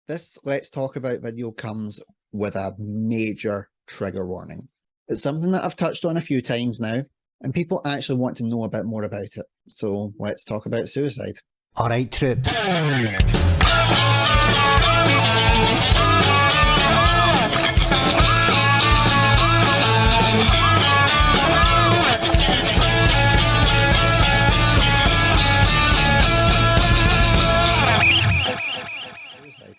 This Let's Talk About video comes with a major trigger warning. It's something that I've touched on a few times now, and people actually want to know a bit more about it. So let's talk about suicide. All right, troops. Suicide.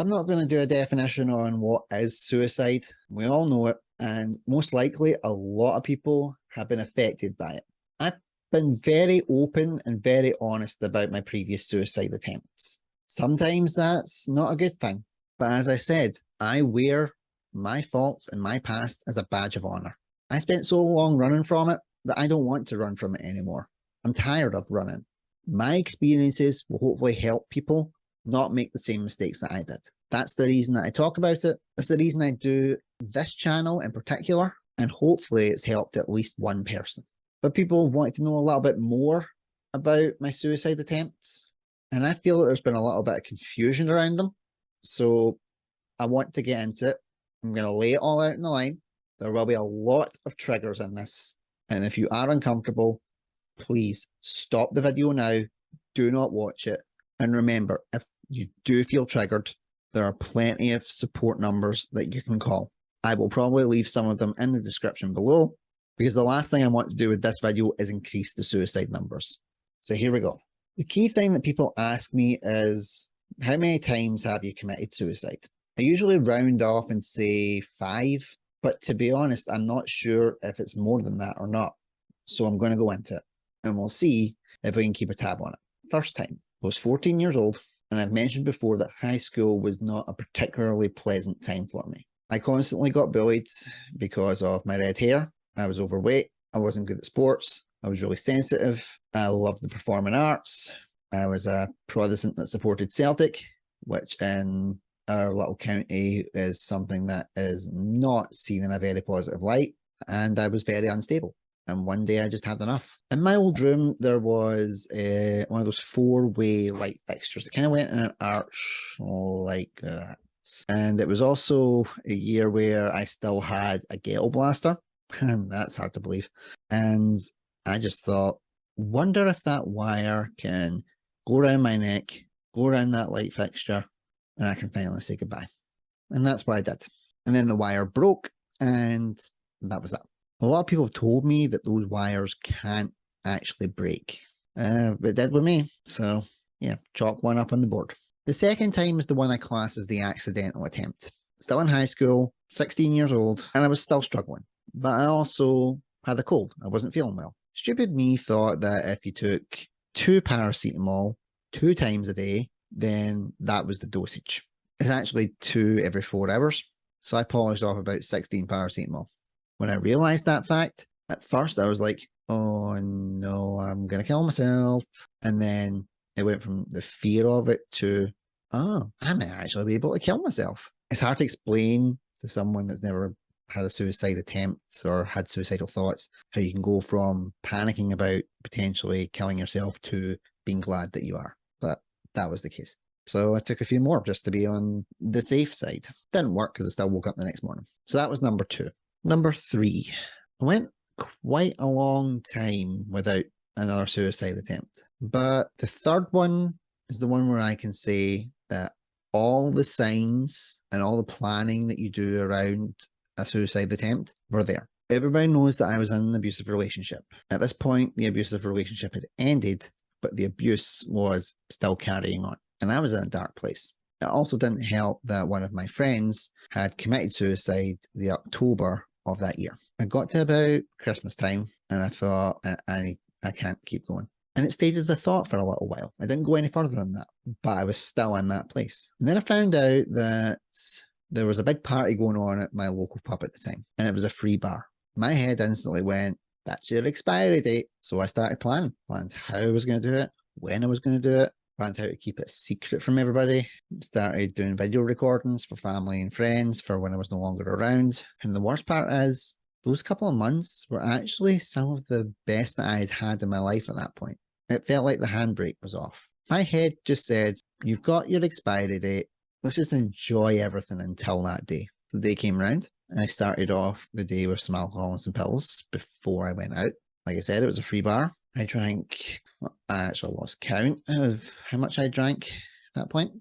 I'm not going to do a definition on what is suicide. We all know it, and most likely a lot of people have been affected by it. I've been very open and very honest about my previous suicide attempts. Sometimes that's not a good thing, but as I said, I wear my faults and my past as a badge of honor. I spent so long running from it that I don't want to run from it anymore. I'm tired of running. My experiences will hopefully help people not make the same mistakes that I did. That's the reason that I talk about it. That's the reason I do this channel in particular, and hopefully it's helped at least one person. But people want to know a little bit more about my suicide attempts, and I feel that there's been a little bit of confusion around them. So I want to get into it. I'm going to lay it all out in the line. There will be a lot of triggers in this, and if you are uncomfortable, please stop the video now. Do not watch it. And remember, if you do feel triggered, there are plenty of support numbers that you can call. I will probably leave some of them in the description below, because the last thing I want to do with this video is increase the suicide numbers. So here we go. The key thing that people ask me is, how many times have you committed suicide? I usually round off and say 5, but to be honest, I'm not sure if it's more than that or not. So I'm going to go into it, and we'll see if we can keep a tab on it. First time, I was 14 years old, and I've mentioned before that high school was not a particularly pleasant time for me. I constantly got bullied because of my red hair. I was overweight. I wasn't good at sports. I was really sensitive. I loved the performing arts. I was a Protestant that supported Celtic, which in our little county is something that is not seen in a very positive light. And I was very unstable. And one day I just had enough. In my old room, there was one of those 4-way light fixtures that kind of went in an arch like that. And it was also a year where I still had a ghetto blaster, and that's hard to believe. And I just thought, wonder if that wire can go around my neck, go around that light fixture, and I can finally say goodbye. And that's what I did. And then the wire broke, and that was that. A lot of people have told me that those wires can't actually break. It did with me. So yeah, chalk one up on the board. The second time is the one I class as the accidental attempt. Still in high school, 16 years old, and I was still struggling. But I also had a cold. I wasn't feeling well. Stupid me thought that if you took 2 paracetamol 2 times a day, then that was the dosage. It's actually 2 every 4 hours. So I polished off about 16 paracetamol. When I realized that fact, at first I was like, oh no, I'm going to kill myself. And then it went from the fear of it to, oh, I might actually be able to kill myself. It's hard to explain to someone that's never had a suicide attempt or had suicidal thoughts, how you can go from panicking about potentially killing yourself to being glad that you are. But that was the case. So I took a few more just to be on the safe side. Didn't work because I still woke up the next morning. So that was number 2. Number 3, I went quite a long time without another suicide attempt. But the third one is the one where I can say that all the signs and all the planning that you do around a suicide attempt were there. Everybody knows that I was in an abusive relationship. At this point, the abusive relationship had ended, but the abuse was still carrying on. And I was in a dark place. It also didn't help that one of my friends had committed suicide the October of that year. I got to about Christmas time and I thought, I can't keep going. And it stayed as a thought for a little while. I didn't go any further than that, but I was still in that place. And then I found out that there was a big party going on at my local pub at the time, and it was a free bar. My head instantly went, that's your expiry date. So I started planning. Planned how I was going to do it, when I was going to do it, planned how to keep it secret from everybody, started doing video recordings for family and friends for when I was no longer around. And the worst part is, those couple of months were actually some of the best that I had had in my life at that point. It felt like the handbrake was off. My head just said, you've got your expiry date, let's just enjoy everything until that day. The day came round. I started off the day with some alcohol and some pills before I went out. Like I said, it was a free bar. I drank, I actually lost count of how much I drank at that point.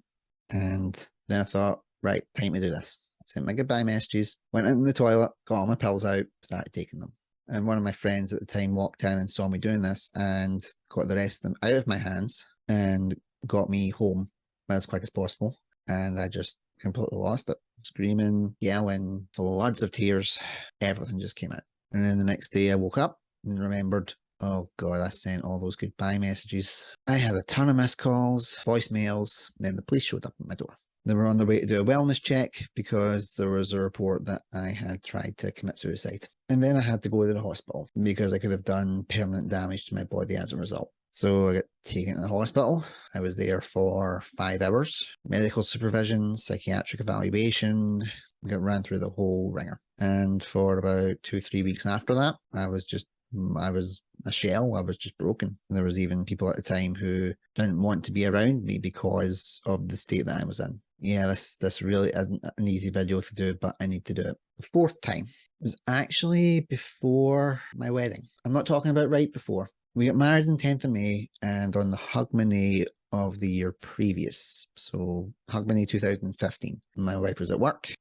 And then I thought, right, time to do this. Sent my goodbye messages, went in the toilet, got all my pills out, started taking them. And one of my friends at the time walked in and saw me doing this and got the rest of them out of my hands and got me home as quick as possible. And I just completely lost it. Screaming, yelling, floods of tears, everything just came out. And then the next day I woke up and remembered, oh God, I sent all those goodbye messages. I had a ton of missed calls, voicemails, then the police showed up at my door. They were on their way to do a wellness check because there was a report that I had tried to commit suicide. And then I had to go to the hospital because I could have done permanent damage to my body as a result. So I got taken to the hospital. I was there for 5 hours. Medical supervision, psychiatric evaluation, got ran through the whole ringer. And for about 2-3 weeks after that, I was a shell. I was just broken. And there was even people at the time who didn't want to be around me because of the state that I was in. Yeah, this really isn't an easy video to do, but I need to do it. The 4th time was actually before my wedding. I'm not talking about right before. We got married on 10th of May and on the Hogmanay of the year previous. So Hogmanay 2015. My wife was at work.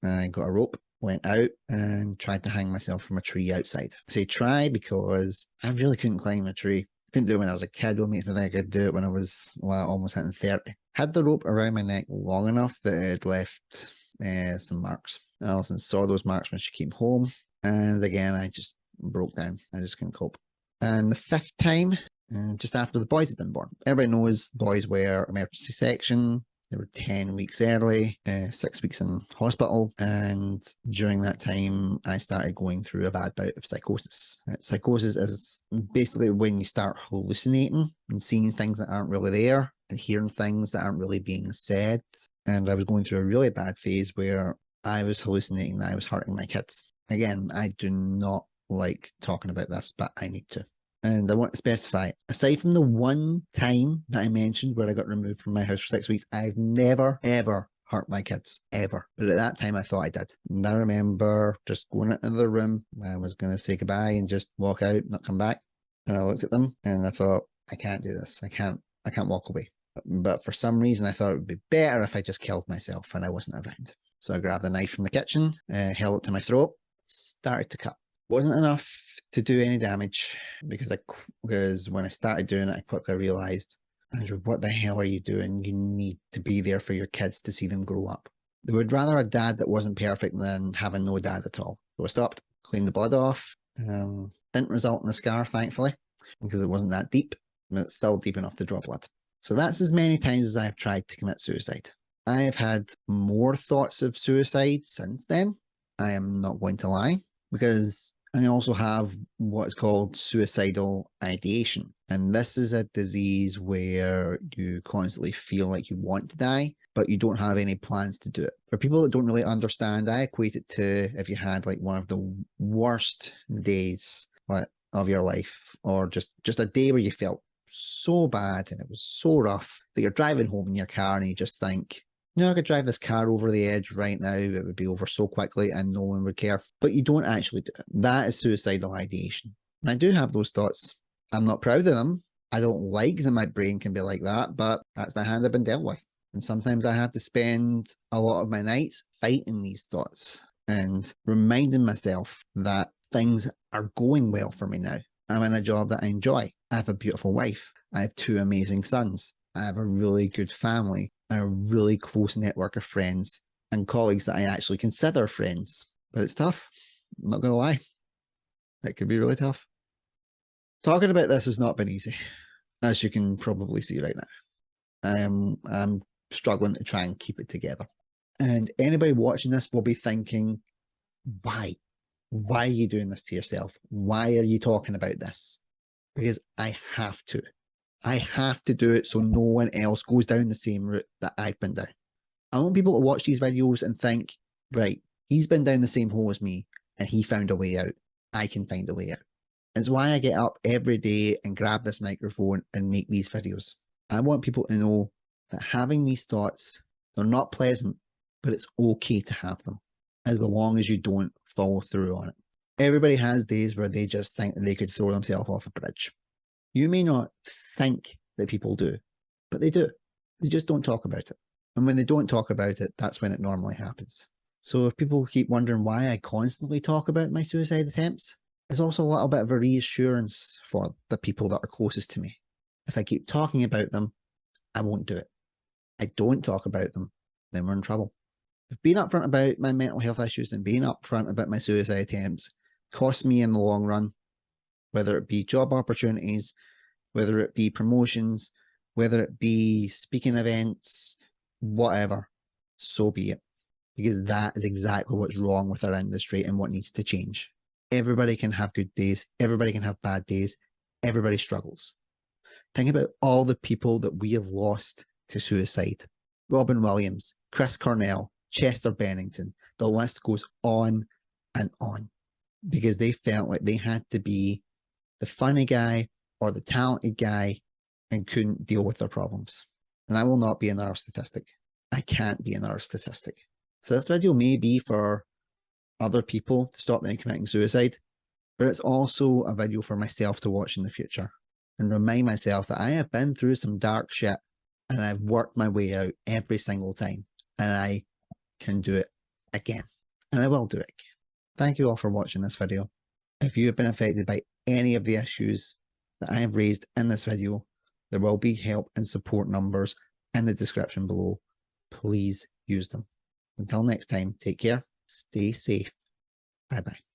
I got a rope, went out and tried to hang myself from a tree outside. I say try because I really couldn't climb a tree. I couldn't do it when I was a kid. What makes me think I could do it when I was almost hitting 30. Had the rope around my neck long enough that it had left some marks. Alison saw those marks when she came home. And again, I just broke down. I just couldn't cope. And the 5th time, just after the boys had been born. Everybody knows boys were emergency section. They were 10 weeks early, 6 weeks in hospital. And during that time, I started going through a bad bout of psychosis. Psychosis is basically when you start hallucinating and seeing things that aren't really there and hearing things that aren't really being said. And I was going through a really bad phase where I was hallucinating that I was hurting my kids. Again, I do not like talking about this, but I need to. And I want to specify, aside from the one time that I mentioned where I got removed from my house for 6 weeks, I've never, ever hurt my kids, ever. But at that time, I thought I did. And I remember just going into the room. I was going to say goodbye and just walk out, not come back. And I looked at them and I thought, I can't do this. I can't walk away. But for some reason, I thought it would be better if I just killed myself and I wasn't around. So I grabbed a knife from the kitchen, held it to my throat, started to cut. Wasn't enough to do any damage because when I started doing it, I quickly realized, Andrew, what the hell are you doing? You need to be there for your kids to see them grow up. They would rather a dad that wasn't perfect than having no dad at all. So I stopped, cleaned the blood off. Didn't result in a scar, thankfully, because it wasn't that deep, but it's still deep enough to draw blood. So that's as many times as I've tried to commit suicide. I have had more thoughts of suicide since then. I am not going to lie, because I also have what's called suicidal ideation. And this is a disease where you constantly feel like you want to die, but you don't have any plans to do it. For people that don't really understand, I equate it to if you had like one of the worst days of your life, or just a day where you felt so bad and it was so rough that you're driving home in your car and you just think, I could drive this car over the edge right now. It would be over so quickly and no one would care. But you don't actually do it. That is suicidal ideation. And I do have those thoughts. I'm not proud of them. I don't like that my brain can be like that, but that's the hand I've been dealt with. And sometimes I have to spend a lot of my nights fighting these thoughts and reminding myself that things are going well for me now. I'm in a job that I enjoy. I have a beautiful wife. I have 2 amazing sons. I have a really good family and a really close network of friends and colleagues that I actually consider friends. But it's tough. I'm not going to lie. It can be really tough. Talking about this has not been easy, as you can probably see right now. I'm struggling to try and keep it together. And anybody watching this will be thinking, why? Why are you doing this to yourself? Why are you talking about this? Because I have to. I have to do it so no one else goes down the same route that I've been down. I want people to watch these videos and think, right, he's been down the same hole as me and he found a way out. I can find a way out. It's why I get up every day and grab this microphone and make these videos. I want people to know that having these thoughts They're not pleasant, but it's okay to have them as long as you don't follow through on it. Everybody has days where they just think that they could throw themselves off a bridge. You may not think that people do, but they do. They just don't talk about it. And when they don't talk about it, that's when it normally happens. So if people keep wondering why I constantly talk about my suicide attempts, it's also a little bit of a reassurance for the people that are closest to me. If I keep talking about them, I won't do it. I don't talk about them, then we're in trouble. If being upfront about my mental health issues and being upfront about my suicide attempts cost me in the long run, whether it be job opportunities, whether it be promotions, whether it be speaking events, whatever, so be it. Because that is exactly what's wrong with our industry and what needs to change. Everybody can have good days. Everybody can have bad days. Everybody struggles. Think about all the people that we have lost to suicide. Robin Williams, Chris Cornell, Chester Bennington. The list goes on and on because they felt like they had to be the funny guy or the talented guy and couldn't deal with their problems. And I will not be another statistic. I can't be another statistic. So this video may be for other people to stop them committing suicide, but it's also a video for myself to watch in the future and remind myself that I have been through some dark shit and I've worked my way out every single time and I can do it again. And I will do it. Thank you all for watching this video. If you have been affected by any of the issues that I have raised in this video, there will be help and support numbers in the description below. Please use them. Until next time, take care, stay safe. Bye bye.